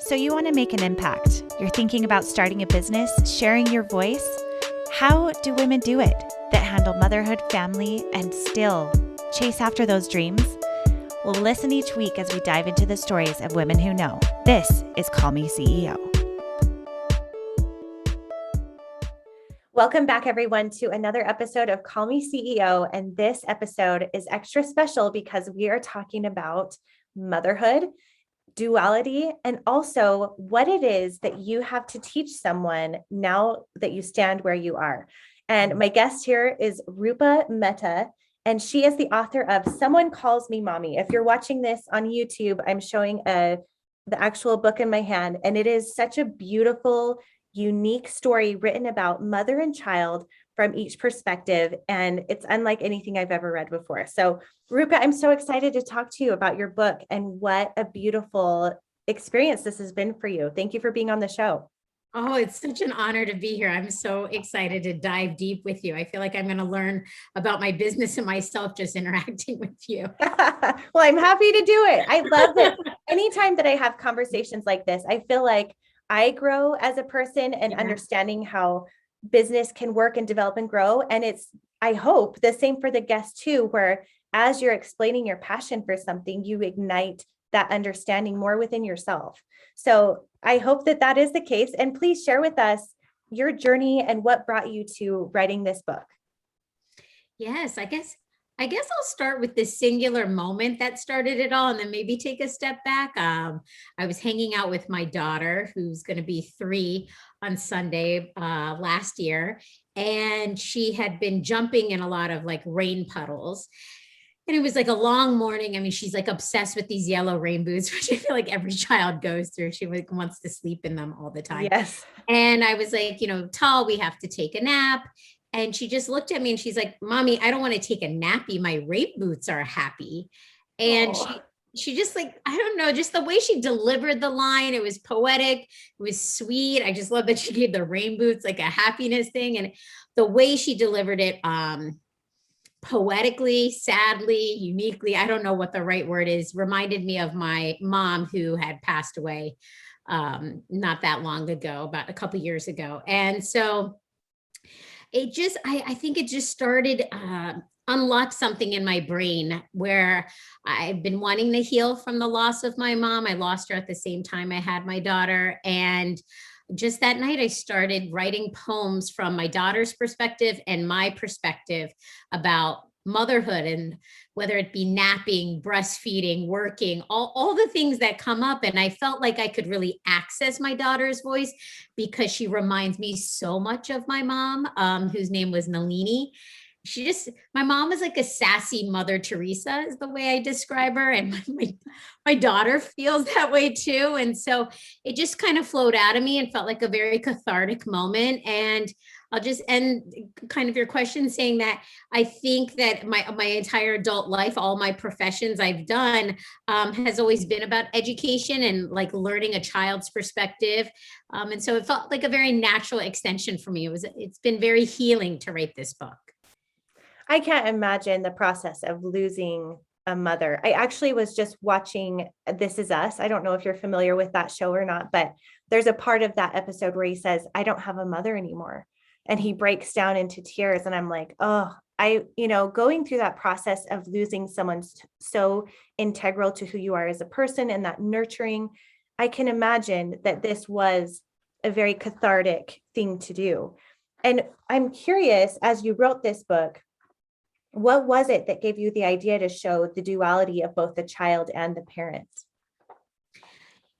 So you want to make an impact. You're thinking about starting a business, sharing your voice. How do women do it that handle motherhood, family, and still chase after those dreams? Well, listen each week as we dive into the stories of women who know. This is Call Me CEO. Welcome back, everyone, to another episode of Call Me CEO. And this episode is extra special because we are talking about motherhood, duality, and also what it is that you have to teach someone now that you stand where you are. And my guest here is Rupa Mehta, and she is the author of Someone Calls Me Mommy. If you're watching this on YouTube, I'm showing the actual book in my hand, and it is such a beautiful, unique story written about mother and child from each perspective. And it's unlike anything I've ever read before. So Rupa, I'm so excited to talk to you about your book and what a beautiful experience this has been for you. Thank you for being on the show. Oh, it's such an honor to be here. I'm so excited to dive deep with you. I feel like I'm going to learn about my business and myself just interacting with you. Well, I'm happy to do it. I love it. Anytime that I have conversations like this, I feel like I grow as a person and understanding how business can work and develop and grow. And it's, I hope, the same for the guests too, where as you're explaining your passion for something, you ignite that understanding more within yourself. So I hope that that is the case. And please share with us your journey and what brought you to writing this book. Yes, I guess I'll start with this singular moment that started it all and then maybe take a step back. I was hanging out with my daughter, who's going to be 3 on Sunday last year, and she had been jumping in a lot of like rain puddles. And it was like a long morning. I mean, she's like obsessed with these yellow rain boots, which I feel like every child goes through. She like wants to sleep in them all the time. Yes. And I was like, Tal, we have to take a nap. And she just looked at me and she's like, Mommy, I don't want to take a nappy. My rain boots are happy. And she just like, I don't know, just the way she delivered the line. It was poetic. It was sweet. I just love that she gave the rain boots like a happiness thing. And the way she delivered it, poetically, sadly, uniquely, I don't know what the right word is, reminded me of my mom who had passed away not that long ago, about a couple years ago. And so it just, I think it just started, unlocked something in my brain where I've been wanting to heal from the loss of my mom. I lost her at the same time I had my daughter. And just that night, I started writing poems from my daughter's perspective and my perspective about motherhood, and whether it be napping, breastfeeding, working, all the things that come up. And I felt like I could really access my daughter's voice because she reminds me so much of my mom, whose name was Nalini. My mom was like a sassy Mother Teresa is the way I describe her. And my daughter feels that way too. And so it just kind of flowed out of me and felt like a very cathartic moment. And I'll just end kind of your question saying that I think that my entire adult life, all my professions I've done has always been about education and like learning a child's perspective. And so it felt like a very natural extension for me. It's been very healing to write this book. I can't imagine the process of losing a mother. I actually was just watching This Is Us. I don't know if you're familiar with that show or not, but there's a part of that episode where he says, I don't have a mother anymore. And he breaks down into tears. And I'm like, going through that process of losing someone so integral to who you are as a person and that nurturing, I can imagine that this was a very cathartic thing to do. And I'm curious, as you wrote this book, what was it that gave you the idea to show the duality of both the child and the parents?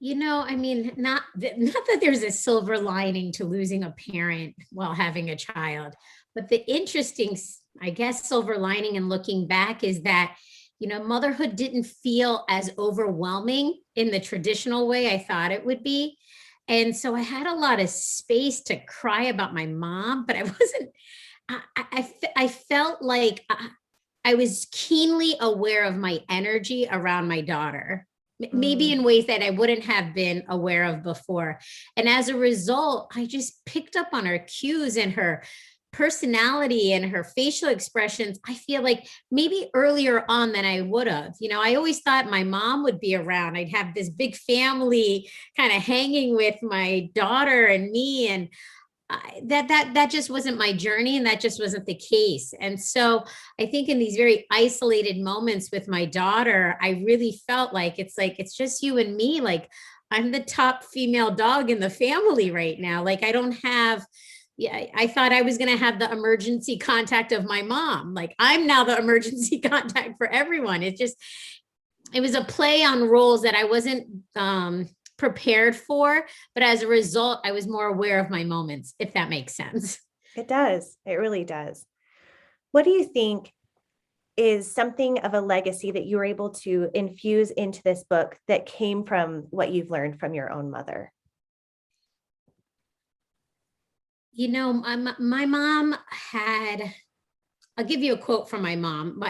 I mean, not that there's a silver lining to losing a parent while having a child, but the interesting, I guess, silver lining in looking back is that, motherhood didn't feel as overwhelming in the traditional way I thought it would be. And so I had a lot of space to cry about my mom, but I wasn't, I felt like I was keenly aware of my energy around my daughter, maybe in ways that I wouldn't have been aware of before. And as a result, I just picked up on her cues and her personality and her facial expressions, I feel like maybe earlier on than I would have. I always thought my mom would be around. I'd have this big family kind of hanging with my daughter and me. And that just wasn't my journey, and that just wasn't the case. And so I think in these very isolated moments with my daughter, I really felt like it's just you and me. Like, I'm the top female dog in the family right now. Like, I don't have, yeah, I thought I was going to have the emergency contact of my mom. Like, I'm now the emergency contact for everyone. It was a play on roles that I wasn't prepared for, but as a result, I was more aware of my moments, if that makes sense. It does. It really does. What do you think is something of a legacy that you were able to infuse into this book that came from what you've learned from your own mother? My mom had, I'll give you a quote from my mom.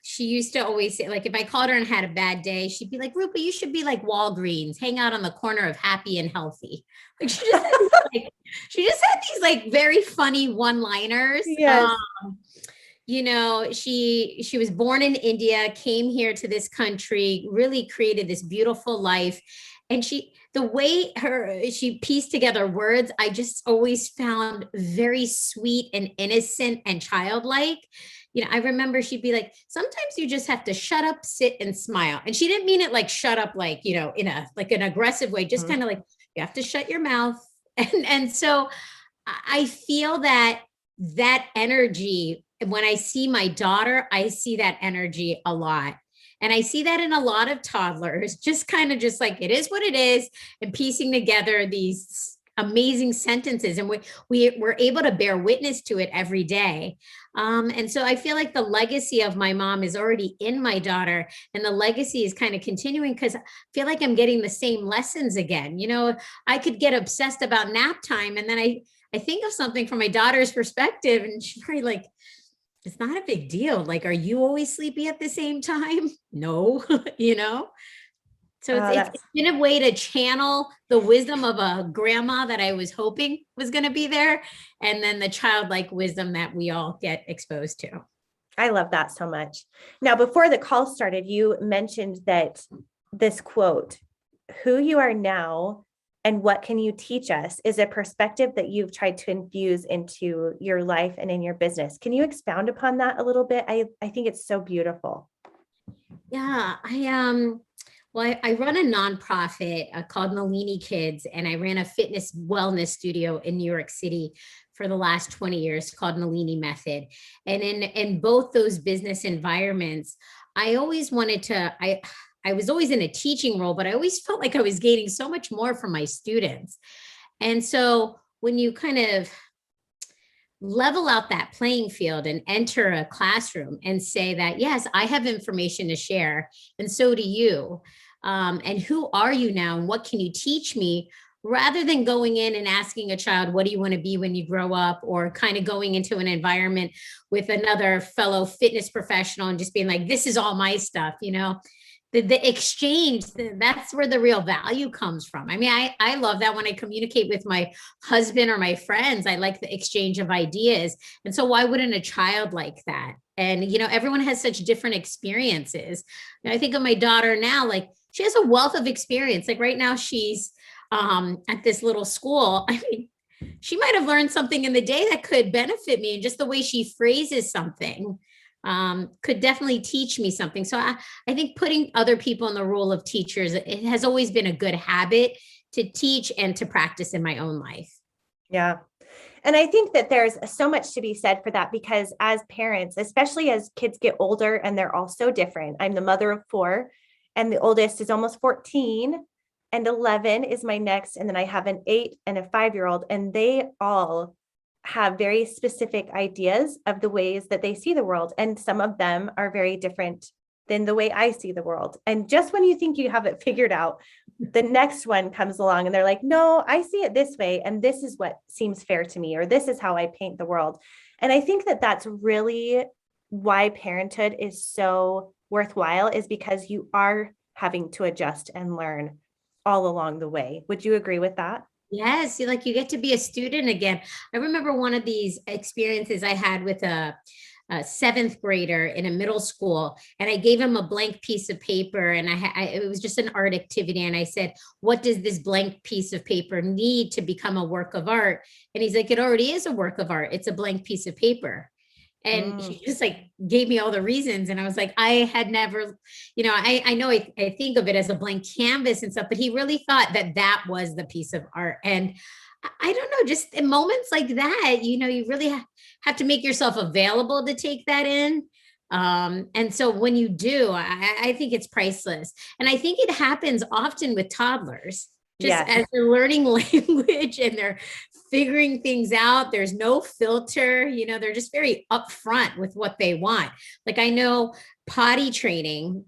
She used to always say, like, if I called her and had a bad day, she'd be like, Rupa, you should be like Walgreens, hang out on the corner of happy and healthy. Like, she just had these like very funny one-liners. Yes. She was born in India, came here to this country, really created this beautiful life. And the way she pieced together words, I just always found very sweet and innocent and childlike. I remember she'd be like, sometimes you just have to shut up, sit and smile. And she didn't mean it like shut up, like, in an aggressive way, just kind of like, you have to shut your mouth. And so I feel that energy, when I see my daughter, I see that energy a lot. And I see that in a lot of toddlers, just kind of just like, it is what it is, and piecing together these amazing sentences. And we're able to bear witness to it every day. And so I feel like the legacy of my mom is already in my daughter, and the legacy is kind of continuing because I feel like I'm getting the same lessons again. I could get obsessed about nap time, and then I think of something from my daughter's perspective, and she's probably like, it's not a big deal. Like, are you always sleepy at the same time? No, So it's been a way to channel the wisdom of a grandma that I was hoping was going to be there, and then the childlike wisdom that we all get exposed to. I love that so much. Now, before the call started, you mentioned that this quote, "Who you are now and what can you teach us," is a perspective that you've tried to infuse into your life and in your business. Can you expound upon that a little bit? I think it's so beautiful. Yeah, I run a nonprofit called Nalini Kids, and I ran a fitness wellness studio in New York City for the last 20 years called Nalini Method. And in both those business environments, I always wanted to, I was always in a teaching role, but I always felt like I was gaining so much more from my students. And so when you kind of level out that playing field and enter a classroom and say that, yes, I have information to share, and so do you. And who are you now? And what can you teach me? Rather than going in and asking a child, what do you want to be when you grow up? Or kind of going into an environment with another fellow fitness professional and just being like, this is all my stuff, the exchange, that's where the real value comes from. I mean, I love that when I communicate with my husband or my friends, I like the exchange of ideas. And so why wouldn't a child like that? And, everyone has such different experiences. I think of my daughter now, like, she has a wealth of experience. Like right now she's at this little school. I mean, she might have learned something in the day that could benefit me, and just the way she phrases something could definitely teach me something. So I think putting other people in the role of teachers, it has always been a good habit to teach and to practice in my own life. Yeah. And I think that there's so much to be said for that, because as parents, especially as kids get older and they're all so different. I'm the mother of 4, and the oldest is almost 14, and 11 is my next. And then I have an 8 and a 5-year-old, and they all have very specific ideas of the ways that they see the world. And some of them are very different than the way I see the world. And just when you think you have it figured out, the next one comes along and they're like, no, I see it this way. And this is what seems fair to me, or this is how I paint the world. And I think that that's really why parenthood is so worthwhile, is because you are having to adjust and learn all along the way. Would you agree with that? Yes, you get to be a student again. I remember one of these experiences I had with a seventh grader in a middle school, and I gave him a blank piece of paper, and it was just an art activity, and I said, "What does this blank piece of paper need to become a work of art?" And he's like, "It already is a work of art. It's a blank piece of paper." And Mm, he just like gave me all the reasons. And I was like, I had never, I know I think of it as a blank canvas and stuff, but he really thought that that was the piece of art. And I don't know, just in moments like that, you really have to make yourself available to take that in. And so when you do, I think it's priceless. And I think it happens often with toddlers, just yes. as they're learning language and they're figuring things out. There's no filter, they're just very upfront with what they want. Like I know potty training,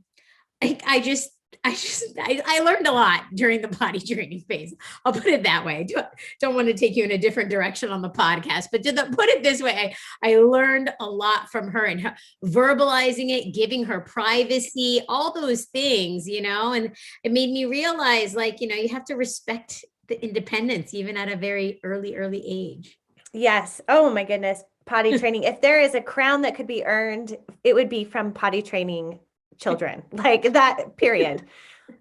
I learned a lot during the potty training phase. I'll put it that way. I don't want to take you in a different direction on the podcast, but to put it this way, I learned a lot from her and her, verbalizing it, giving her privacy, all those things, and it made me realize, like, you have to respect the independence even at a very early age. Yes. Oh my goodness. Potty training. If there is a crown that could be earned, it would be from potty training children. Like that, period.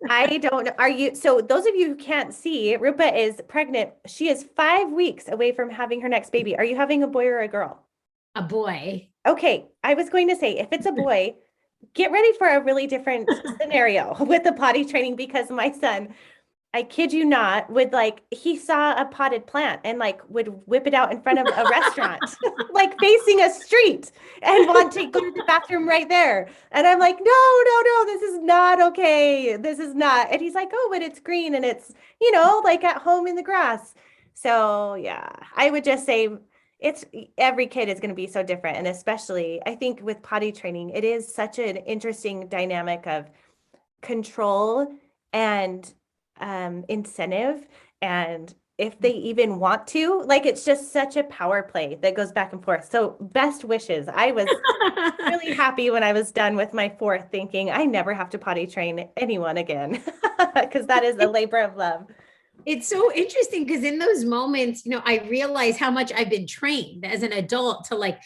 I don't know. Are you, so those of you who can't see, Rupa is pregnant. She is 5 weeks away from having her next baby. Are you having a boy or a girl? A boy. Okay. I was going to say, if it's a boy, get ready for a really different scenario with the potty training because my son, I kid you not, would like, he saw a potted plant and like would whip it out in front of a restaurant, like facing a street and want to go to the bathroom right there. And I'm like, no, no, no, this is not okay. This is not. And he's like, oh, but it's green and it's, like at home in the grass. So yeah, I would just say it's every kid is going to be so different. And especially, I think with potty training, it is such an interesting dynamic of control and incentive, and if they even want to, like, it's just such a power play that goes back and forth. So best wishes. I was really happy when I was done with my fourth, thinking I never have to potty train anyone again because that is a labor of love. It's so interesting because in those moments, I realize how much I've been trained as an adult to like,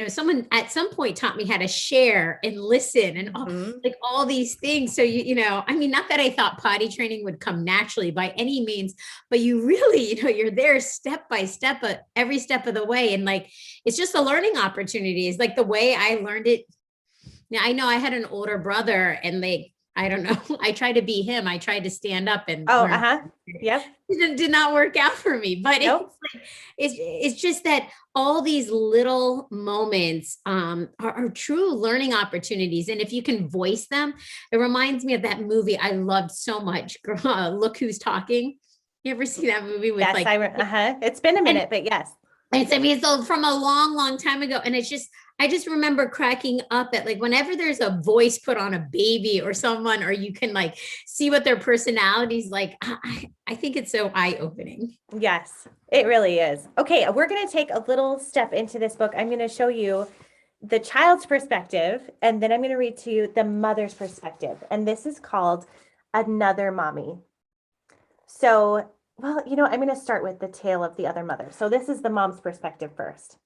someone at some point taught me how to share and listen and Mhm. like all these things. So, I mean, not that I thought potty training would come naturally by any means, but you really, you're there step by step, every step of the way. And like, it's just a learning opportunity. It's like the way I learned it. Now, I know I had an older brother and I don't know, I tried to be him. I tried to stand up and Oh, learn. uh-huh. Yep. It did not work out for me, but Nope. it's just that all these little moments are true learning opportunities, and if you can voice them, it reminds me of that movie I loved so much. Look Who's Talking. You ever see that movie with Yes, like, uh-huh. It's been a and minute, but yes. I mean, it's from a long time ago. And I just remember cracking up at like whenever there's a voice put on a baby or someone, or you can like see what their personality's like. I think it's so eye-opening. Yes, it really is. Okay, we're going to take a little step into this book. I'm going to show you the child's perspective, and then I'm going to read to you the mother's perspective. And this is called Another Mommy. So, well, I'm going to start with the tale of the other mother. So this is the mom's perspective first.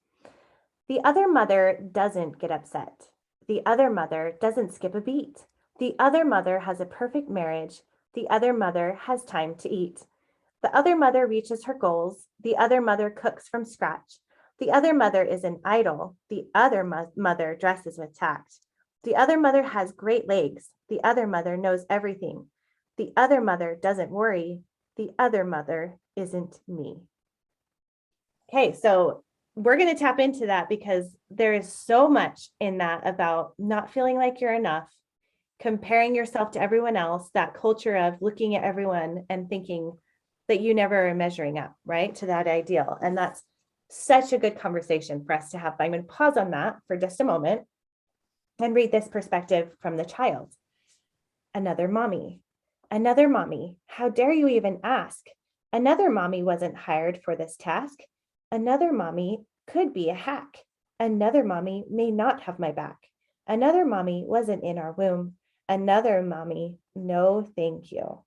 The other mother doesn't get upset. The other mother doesn't skip a beat. The other mother has a perfect marriage. The other mother has time to eat. The other mother reaches her goals. The other mother cooks from scratch. The other mother isn't idle. The other mother dresses with tact. The other mother has great legs. The other mother knows everything. The other mother doesn't worry. The other mother isn't me. Okay, so we're going to tap into that because there is so much in that about not feeling like you're enough, comparing yourself to everyone else, that culture of looking at everyone and thinking that you never are measuring up, right, to that ideal. And that's such a good conversation for us to have. I'm going to pause on that for just a moment and read this perspective from the child. Another mommy. Another mommy. How dare you even ask? Another mommy wasn't hired for this task. Another mommy could be a hack. Another mommy may not have my back. Another mommy wasn't in our womb. Another mommy, no thank you.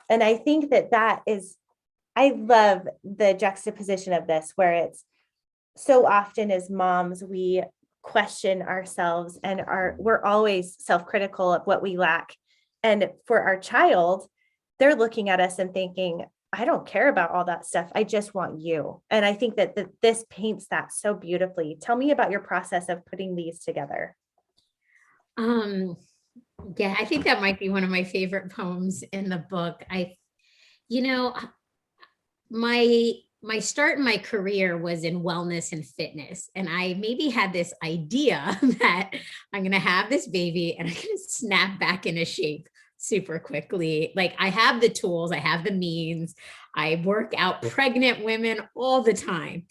And I think that that is I love the juxtaposition of this, where it's so often as moms, we question ourselves and we're always self-critical of what we lack. And for our child, they're looking at us and thinking, I don't care about all that stuff. I just want you. And I think that this paints that so beautifully. Tell me about your process of putting these together. Yeah, I think that might be one of my favorite poems in the book. You know, my start in my career was in wellness and fitness, and I maybe had this idea that I'm going to have this baby and I'm going to snap back into shape super quickly. Like, I have the tools, I have the means. I work out pregnant women all the time.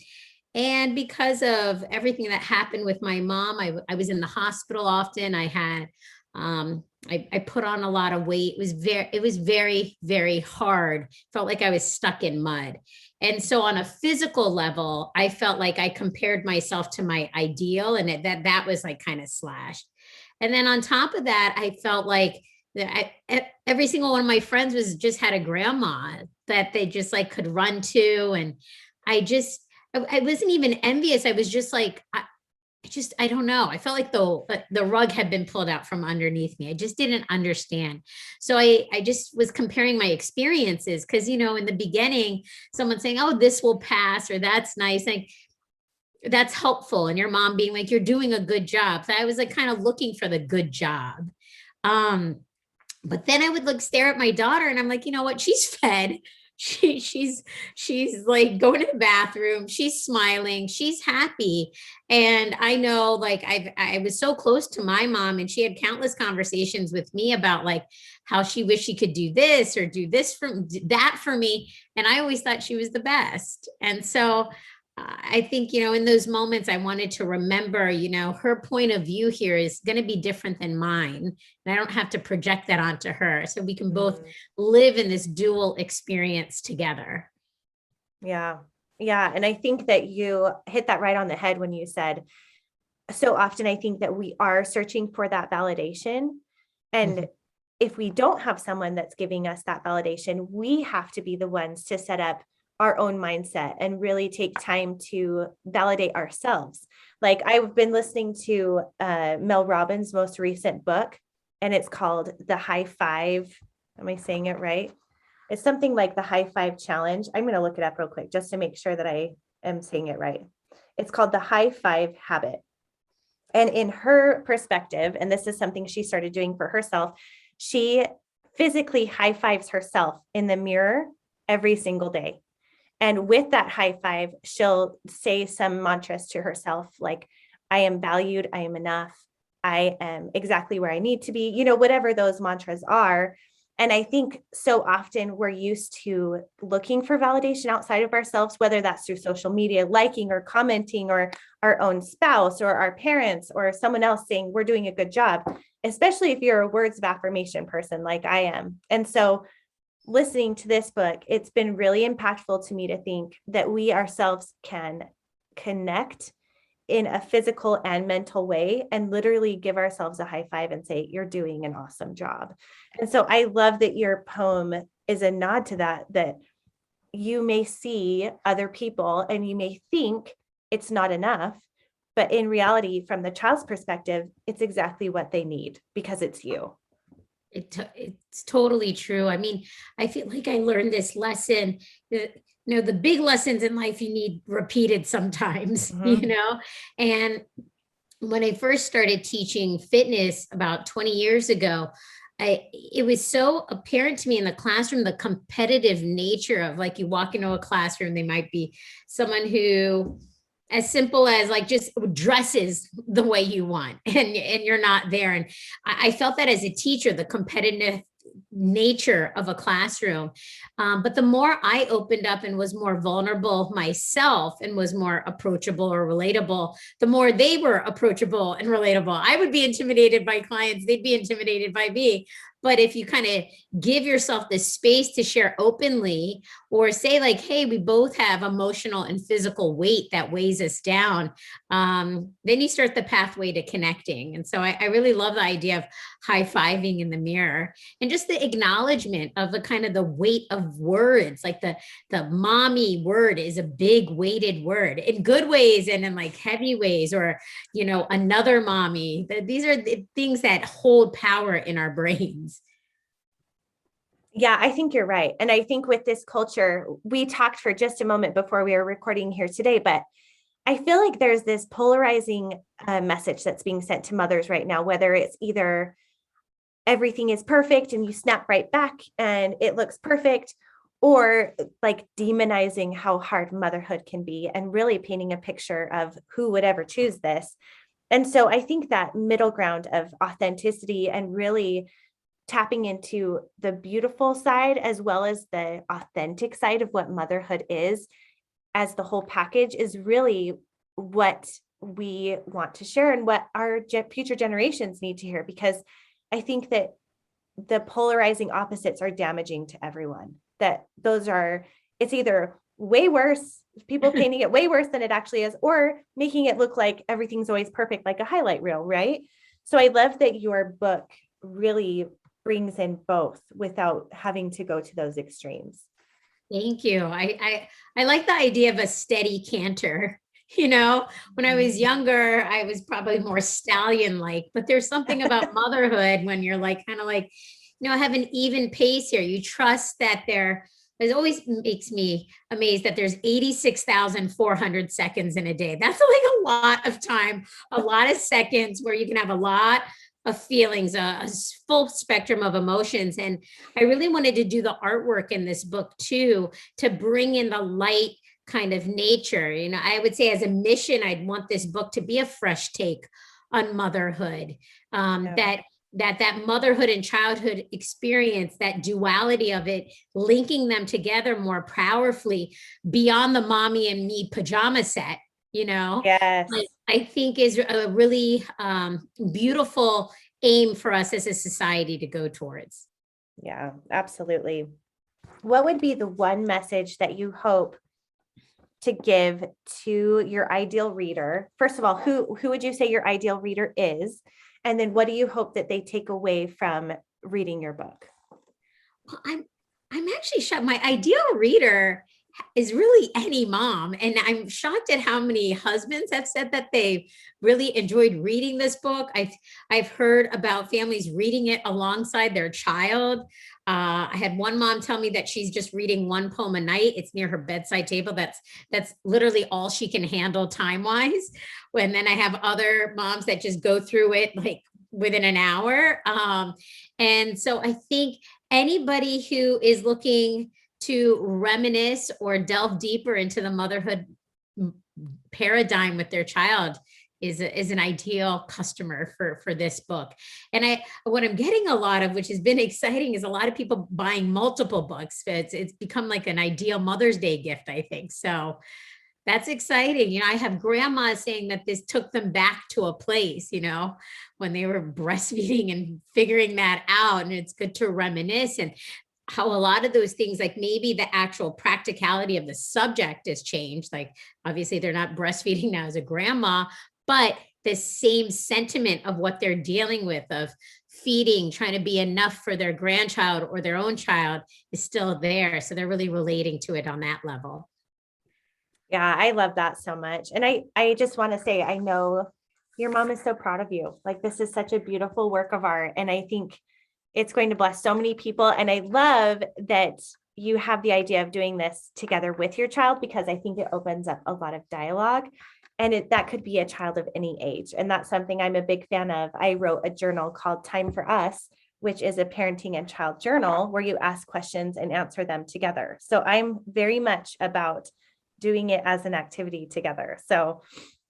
And because of everything that happened with my mom, I was in the hospital often. I had I put on a lot of weight. It was very, very hard. Felt like I was stuck in mud. And so on a physical level, I felt like I compared myself to my ideal, and that was like kind of slashed. And then on top of that, I felt like every single one of my friends just had a grandma that they just like could run to. And I wasn't even envious. I was just like, I don't know. I felt like the rug had been pulled out from underneath me. I just didn't understand. So I just was comparing my experiences, because, in the beginning, someone saying, oh, this will pass, or that's nice. Like, that's helpful. And your mom being like, you're doing a good job. So I was like kind of looking for the good job. But then I would stare at my daughter and I'm like, you know what? She's fed. She's like going to the bathroom. She's smiling. She's happy. And I know, like, I was so close to my mom, and she had countless conversations with me about like how she wished she could do this or do that for me. And I always thought she was the best. And so I think, in those moments, I wanted to remember, her point of view here is going to be different than mine. And I don't have to project that onto her. So we can both live in this dual experience together. Yeah. Yeah. And I think that you hit that right on the head when you said, so often I think that we are searching for that validation. And if we don't have someone that's giving us that validation, we have to be the ones to set up our own mindset and really take time to validate ourselves. Like, I've been listening to Mel Robbins' most recent book, and it's called The High Five. Am I saying it right? It's something like the High Five Challenge. I'm going to look it up real quick just to make sure that I am saying it right. It's called the High Five Habit. And in her perspective, and this is something she started doing for herself, she physically high fives herself in the mirror every single day. And with that high five, she'll say some mantras to herself, like, I am valued, I am enough, I am exactly where I need to be, whatever those mantras are. And I think so often we're used to looking for validation outside of ourselves, whether that's through social media, liking or commenting, or our own spouse or our parents or someone else saying we're doing a good job, especially if you're a words of affirmation person like I am. And so listening to this book, it's been really impactful to me to think that we ourselves can connect in a physical and mental way and literally give ourselves a high five and say, you're doing an awesome job. And so I love that your poem is a nod to that you may see other people and you may think it's not enough, but in reality, from the child's perspective, it's exactly what they need because it's you. It's totally true. I mean, I feel like I learned this lesson that, the big lessons in life you need repeated sometimes, and when I first started teaching fitness about 20 years ago, it was so apparent to me in the classroom, the competitive nature of, like, you walk into a classroom, they might be someone who, as simple as like just dresses the way you want, and you're not there. And I felt that as a teacher, the competitive nature of a classroom. But the more I opened up and was more vulnerable myself and was more approachable or relatable, the more they were approachable and relatable. I would be intimidated by clients, they'd be intimidated by me. But if you kind of give yourself the space to share openly, or say like, hey, we both have emotional and physical weight that weighs us down, then you start the pathway to connecting. And so I really love the idea of high-fiving in the mirror, and just the the acknowledgement of the kind of the weight of words, like the mommy word is a big weighted word in good ways and in like heavy ways, or, another mommy. These are the things that hold power in our brains. Yeah, I think you're right. And I think with this culture, we talked for just a moment before we were recording here today, but I feel like there's this polarizing message that's being sent to mothers right now, whether it's either everything is perfect and you snap right back and it looks perfect, or like demonizing how hard motherhood can be and really painting a picture of who would ever choose this. And so I think that middle ground of authenticity and really tapping into the beautiful side as well as the authentic side of what motherhood is as the whole package is really what we want to share and what our future generations need to hear, because I think that the polarizing opposites are damaging to everyone. That it's either way worse, people painting it way worse than it actually is, or making it look like everything's always perfect, like a highlight reel, right? So I love that your book really brings in both without having to go to those extremes. Thank you. I like the idea of a steady canter. When I was younger, I was probably more stallion-like, but there's something about motherhood when you're like, kind of like, have an even pace here. You trust that it always makes me amazed that there's 86,400 seconds in a day. That's like a lot of time, a lot of seconds where you can have a lot of feelings, a full spectrum of emotions. And I really wanted to do the artwork in this book too, to bring in the light kind of nature. I would say as a mission, I'd want this book to be a fresh take on motherhood, that motherhood and childhood experience, that duality of it, linking them together more powerfully beyond the mommy and me pajama set, Yes. I think is a really beautiful aim for us as a society to go towards. Yeah, absolutely. What would be the one message that you hope to give to your ideal reader? First of all, who would you say your ideal reader is? And then what do you hope that they take away from reading your book? Well, I'm actually shocked. My ideal reader is really any mom. And I'm shocked at how many husbands have said that they really enjoyed reading this book. I've heard about families reading it alongside their child. I had one mom tell me that she's just reading one poem a night. It's near her bedside table. That's literally all she can handle time-wise. And then I have other moms that just go through it like within an hour. And so I think anybody who is looking to reminisce or delve deeper into the motherhood paradigm with their child is an ideal customer for this book. And what I'm getting a lot of, which has been exciting, is a lot of people buying multiple books. It's become like an ideal Mother's Day gift, I think. So that's exciting. I have grandmas saying that this took them back to a place, when they were breastfeeding and figuring that out. And it's good to reminisce, and how a lot of those things, like maybe the actual practicality of the subject has changed. Like obviously they're not breastfeeding now as a grandma, but the same sentiment of what they're dealing with, of feeding, trying to be enough for their grandchild or their own child, is still there. So they're really relating to it on that level. Yeah, I love that so much. And I just want to say, I know your mom is so proud of you. Like, this is such a beautiful work of art. And I think it's going to bless so many people. And I love that you have the idea of doing this together with your child, because I think it opens up a lot of dialogue, and that could be a child of any age. And that's something I'm a big fan of. I wrote a journal called Time for Us, which is a parenting and child journal where you ask questions and answer them together. So I'm very much about doing it as an activity together. So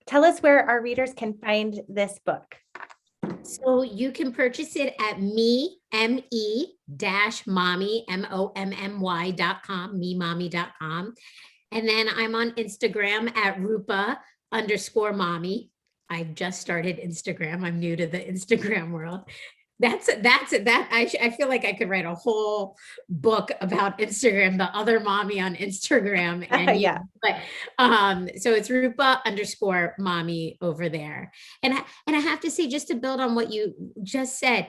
tell us where our readers can find this book. So you can purchase it at me-mommy, mommy.com, memommy.com. And then I'm on Instagram at Rupa_mommy. I've just started Instagram. I'm new to the Instagram world. I feel like I could write a whole book about Instagram, the other mommy on Instagram. And Yeah. So it's Rupa_mommy over there. And I have to say, just to build on what you just said,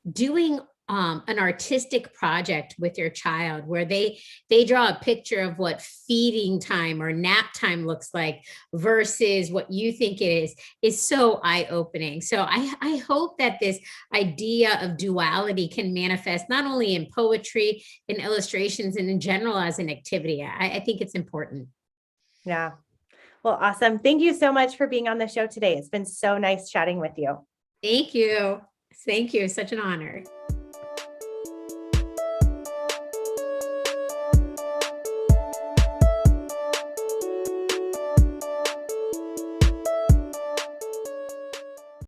doing an artistic project with your child where they draw a picture of what feeding time or nap time looks like versus what you think it is so eye-opening. So I hope that this idea of duality can manifest not only in poetry, in illustrations, and in general as an activity. I think it's important. Yeah. Well, awesome. Thank you so much for being on the show today. It's been so nice chatting with you. Thank you. Thank you. Such an honor.